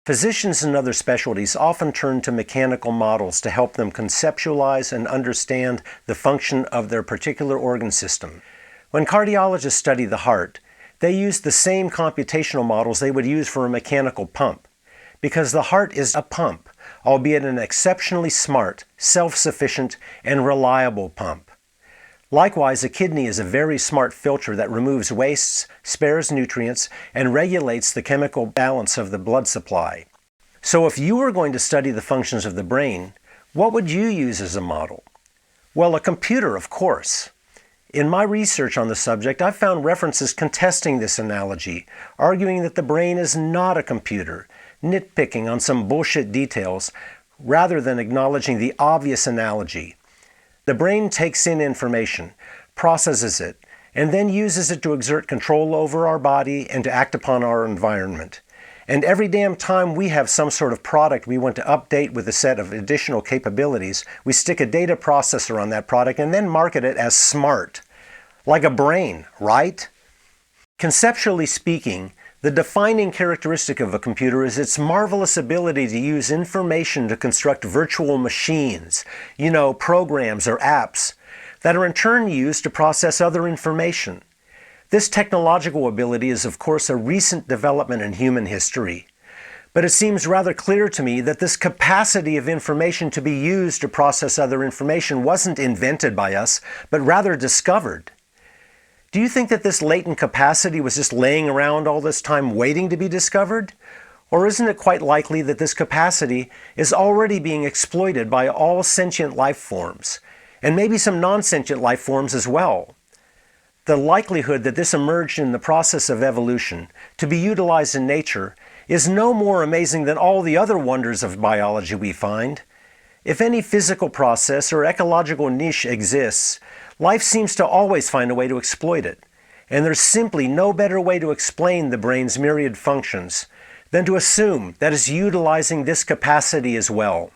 Physicians and other specialties often turn to mechanical models to help them conceptualize and understand the function of their particular organ system. When cardiologists study the heart, they use the same computational models they would use for a mechanical pump, because the heart is a pump, albeit an exceptionally smart, self-sufficient, and reliable pump. Likewise, a kidney is a very smart filter that removes wastes, spares nutrients, and regulates the chemical balance of the blood supply. So if you were going to study the functions of the brain, what would you use as a model? Well, a computer, of course. In my research on the subject, I've found references contesting this analogy, arguing that the brain is not a computer, nitpicking on some bullshit details, rather than acknowledging the obvious analogy. The brain takes in information, processes it, and then uses it to exert control over our body and to act upon our environment. And every damn time we have some sort of product we want to update with a set of additional capabilities, we stick a data processor on that product and then market it as smart. Like a brain, right? Conceptually speaking, the defining characteristic of a computer is its marvelous ability to use information to construct virtual machines, programs or apps, that are in turn used to process other information. This technological ability is, of course, a recent development in human history. But it seems rather clear to me that this capacity of information to be used to process other information wasn't invented by us, but rather discovered. Do you think that this latent capacity was just laying around all this time waiting to be discovered? Or isn't it quite likely that this capacity is already being exploited by all sentient life forms, and maybe some non-sentient life forms as well? The likelihood that this emerged in the process of evolution to be utilized in nature is no more amazing than all the other wonders of biology we find. If any physical process or ecological niche exists, life seems to always find a way to exploit it, and there's simply no better way to explain the brain's myriad functions than to assume that it's utilizing this capacity as well.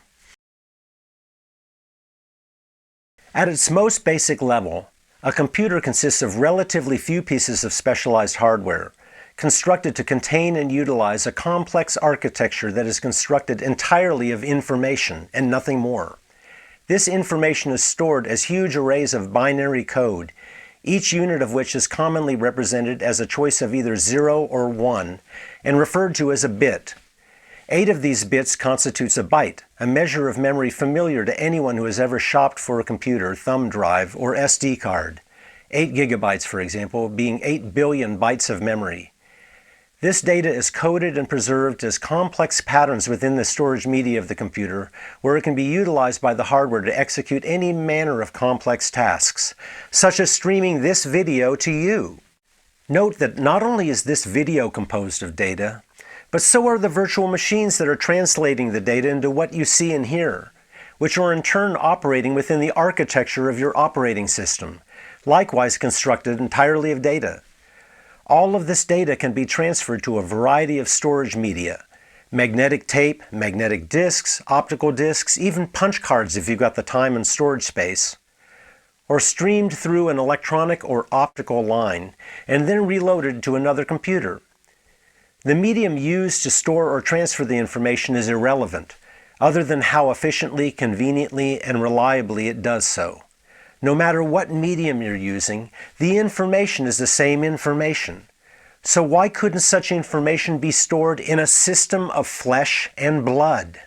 At its most basic level, a computer consists of relatively few pieces of specialized hardware, constructed to contain and utilize a complex architecture that is constructed entirely of information and nothing more. This information is stored as huge arrays of binary code, each unit of which is commonly represented as a choice of either 0 or 1, and referred to as a bit. 8 of these bits constitutes a byte, a measure of memory familiar to anyone who has ever shopped for a computer, thumb drive, or SD card. 8 gigabytes, for example, being 8 billion bytes of memory. This data is coded and preserved as complex patterns within the storage media of the computer, where it can be utilized by the hardware to execute any manner of complex tasks, such as streaming this video to you. Note that not only is this video composed of data, but so are the virtual machines that are translating the data into what you see and hear, which are in turn operating within the architecture of your operating system, likewise constructed entirely of data. All of this data can be transferred to a variety of storage media: magnetic tape, magnetic disks, optical disks, even punch cards if you've got the time and storage space, or streamed through an electronic or optical line and then reloaded to another computer. The medium used to store or transfer the information is irrelevant, other than how efficiently, conveniently, and reliably it does so. No matter what medium you're using, the information is the same information. So why couldn't such information be stored in a system of flesh and blood?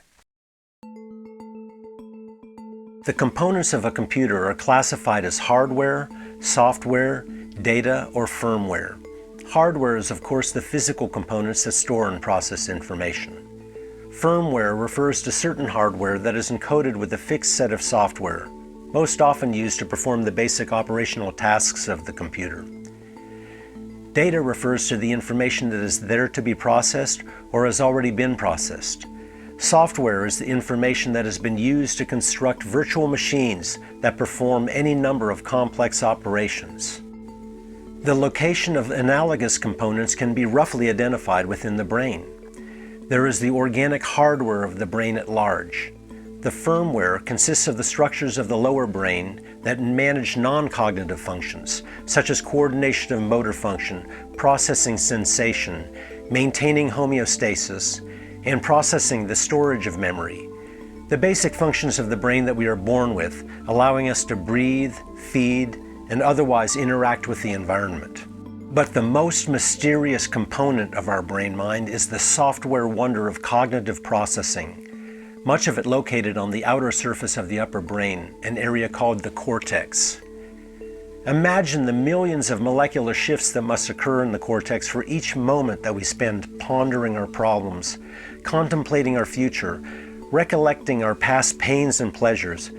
The components of a computer are classified as hardware, software, data, or firmware. Hardware is, of course, the physical components that store and process information. Firmware refers to certain hardware that is encoded with a fixed set of software, most often used to perform the basic operational tasks of the computer. Data refers to the information that is there to be processed or has already been processed. Software is the information that has been used to construct virtual machines that perform any number of complex operations. The location of analogous components can be roughly identified within the brain. There is the organic hardware of the brain at large. The firmware consists of the structures of the lower brain that manage non-cognitive functions, such as coordination of motor function, processing sensation, maintaining homeostasis, and processing the storage of memory. The basic functions of the brain that we are born with, allowing us to breathe, feed, and otherwise interact with the environment. But the most mysterious component of our brain-mind is the software wonder of cognitive processing, much of it located on the outer surface of the upper brain, an area called the cortex. Imagine the millions of molecular shifts that must occur in the cortex for each moment that we spend pondering our problems, contemplating our future, recollecting our past pains and pleasures,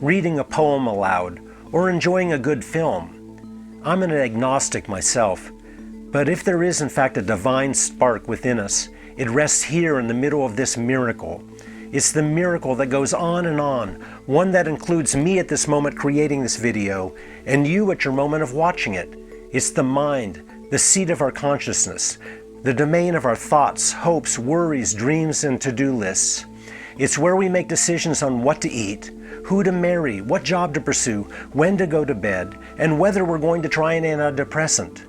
reading a poem aloud, or enjoying a good film. I'm an agnostic myself, but if there is in fact a divine spark within us, it rests here in the middle of this miracle. It's the miracle that goes on, one that includes me at this moment creating this video, and you at your moment of watching it. It's the mind, the seat of our consciousness, the domain of our thoughts, hopes, worries, dreams, and to-do lists. It's where we make decisions on what to eat, who to marry, what job to pursue, when to go to bed, and whether we're going to try an antidepressant.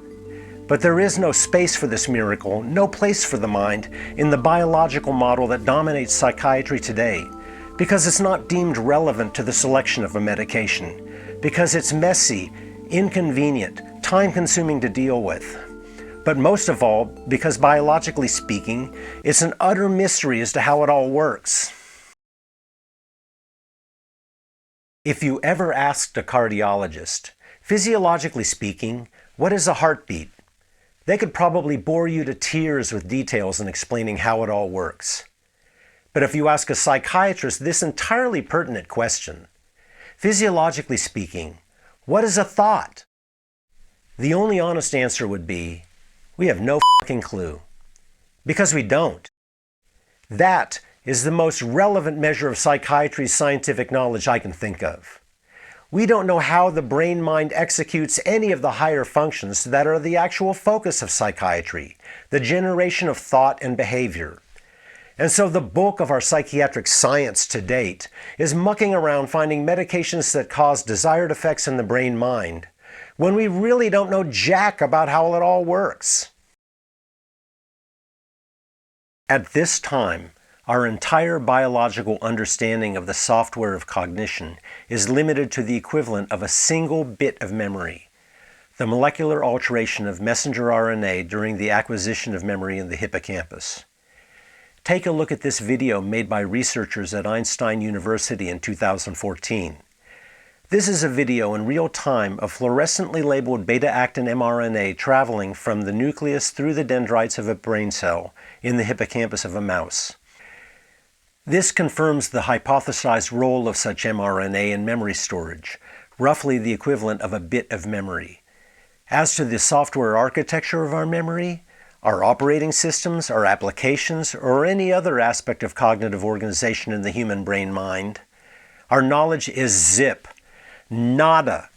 But there is no space for this miracle, no place for the mind in the biological model that dominates psychiatry today, because it's not deemed relevant to the selection of a medication, because it's messy, inconvenient, time-consuming to deal with. But most of all, because biologically speaking, it's an utter mystery as to how it all works. If you ever asked a cardiologist, physiologically speaking, what is a heartbeat? They could probably bore you to tears with details in explaining how it all works. But if you ask a psychiatrist this entirely pertinent question, physiologically speaking, what is a thought? The only honest answer would be, we have no fucking clue. Because we don't. That is the most relevant measure of psychiatry's scientific knowledge I can think of. We don't know how the brain-mind executes any of the higher functions that are the actual focus of psychiatry, the generation of thought and behavior. And so the bulk of our psychiatric science to date is mucking around finding medications that cause desired effects in the brain-mind, when we really don't know jack about how it all works. At this time, our entire biological understanding of the software of cognition is limited to the equivalent of a single bit of memory, the molecular alteration of messenger RNA during the acquisition of memory in the hippocampus. Take a look at this video made by researchers at Einstein University in 2014. This is a video in real time of fluorescently labeled beta-actin mRNA traveling from the nucleus through the dendrites of a brain cell in the hippocampus of a mouse. This confirms the hypothesized role of such mRNA in memory storage, roughly the equivalent of a bit of memory. As to the software architecture of our memory, our operating systems, our applications, or any other aspect of cognitive organization in the human brain-mind, our knowledge is zip, nada.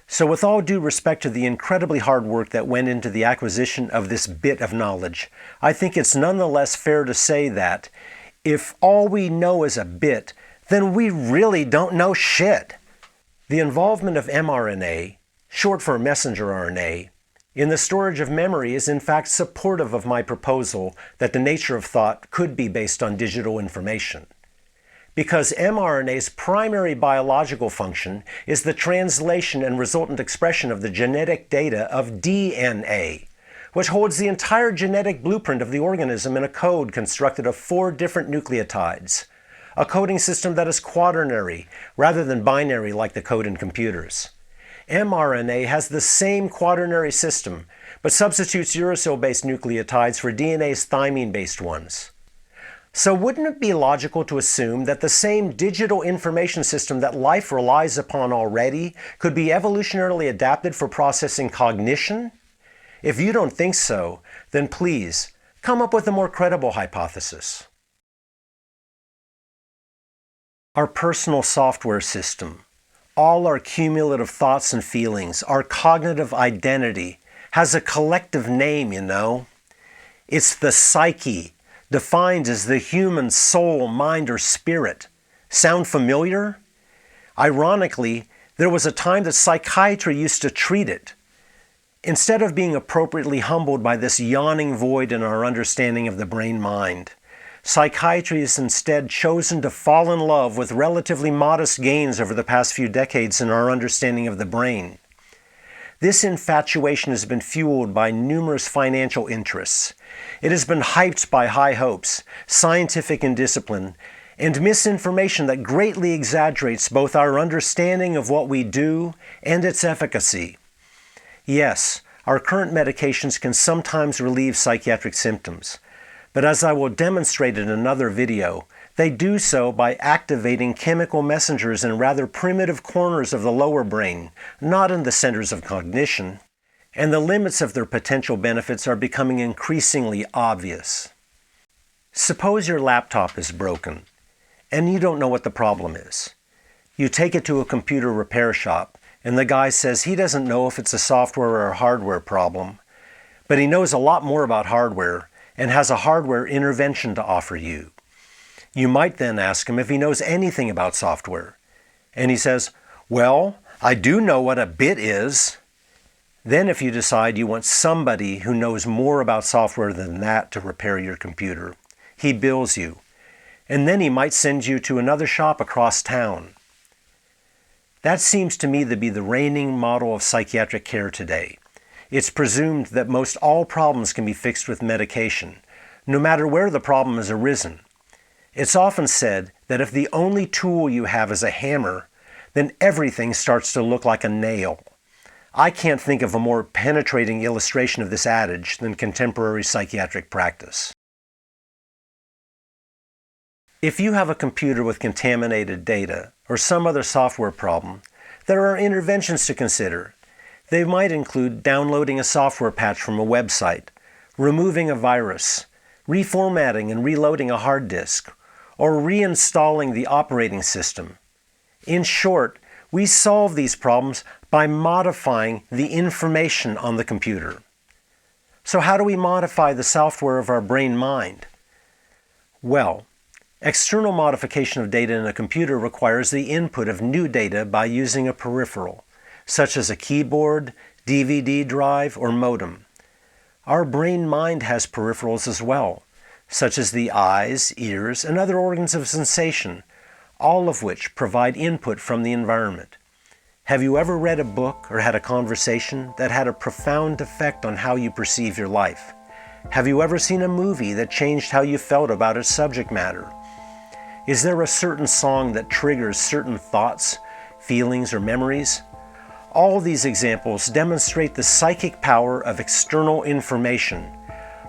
So with all due respect to the incredibly hard work that went into the acquisition of this bit of knowledge, I think it's nonetheless fair to say that if all we know is a bit, then we really don't know shit. The involvement of mRNA, short for messenger RNA, in the storage of memory is in fact supportive of my proposal that the nature of thought could be based on digital information. Because mRNA's primary biological function is the translation and resultant expression of the genetic data of DNA, which holds the entire genetic blueprint of the organism in a code constructed of 4 different nucleotides, a coding system that is quaternary rather than binary like the code in computers. mRNA has the same quaternary system, but substitutes uracil-based nucleotides for DNA's thymine-based ones. So wouldn't it be logical to assume that the same digital information system that life relies upon already could be evolutionarily adapted for processing cognition? If you don't think so, then please, come up with a more credible hypothesis. Our personal software system, all our cumulative thoughts and feelings, our cognitive identity, has a collective name, you know. It's the psyche, defined as the human soul, mind, or spirit. Sound familiar? Ironically, there was a time that psychiatry used to treat it. Instead of being appropriately humbled by this yawning void in our understanding of the brain-mind, psychiatry has instead chosen to fall in love with relatively modest gains over the past few decades in our understanding of the brain. This infatuation has been fueled by numerous financial interests. It has been hyped by high hopes, scientific indiscipline, and misinformation that greatly exaggerates both our understanding of what we do and its efficacy. Yes, our current medications can sometimes relieve psychiatric symptoms, but as I will demonstrate in another video, they do so by activating chemical messengers in rather primitive corners of the lower brain, not in the centers of cognition, and the limits of their potential benefits are becoming increasingly obvious. Suppose your laptop is broken, and you don't know what the problem is. You take it to a computer repair shop, and the guy says he doesn't know if it's a software or a hardware problem, but he knows a lot more about hardware and has a hardware intervention to offer you. You might then ask him if he knows anything about software. And he says, "Well, I do know what a bit is." Then if you decide you want somebody who knows more about software than that to repair your computer, he bills you. And then he might send you to another shop across town. That seems to me to be the reigning model of psychiatric care today. It's presumed that most all problems can be fixed with medication, no matter where the problem has arisen. It's often said that if the only tool you have is a hammer, then everything starts to look like a nail. I can't think of a more penetrating illustration of this adage than contemporary psychiatric practice. If you have a computer with contaminated data or some other software problem, there are interventions to consider. They might include downloading a software patch from a website, removing a virus, reformatting and reloading a hard disk, or reinstalling the operating system. In short, we solve these problems by modifying the information on the computer. So how do we modify the software of our brain-mind? Well, external modification of data in a computer requires the input of new data by using a peripheral, such as a keyboard, DVD drive, or modem. Our brain-mind has peripherals as well, such as the eyes, ears, and other organs of sensation, all of which provide input from the environment. Have you ever read a book or had a conversation that had a profound effect on how you perceive your life? Have you ever seen a movie that changed how you felt about its subject matter? Is there a certain song that triggers certain thoughts, feelings, or memories? All these examples demonstrate the psychic power of external information,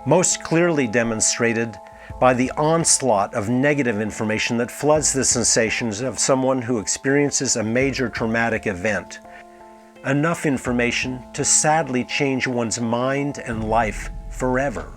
most clearly demonstrated by the onslaught of negative information that floods the sensations of someone who experiences a major traumatic event. Enough information to sadly change one's mind and life forever.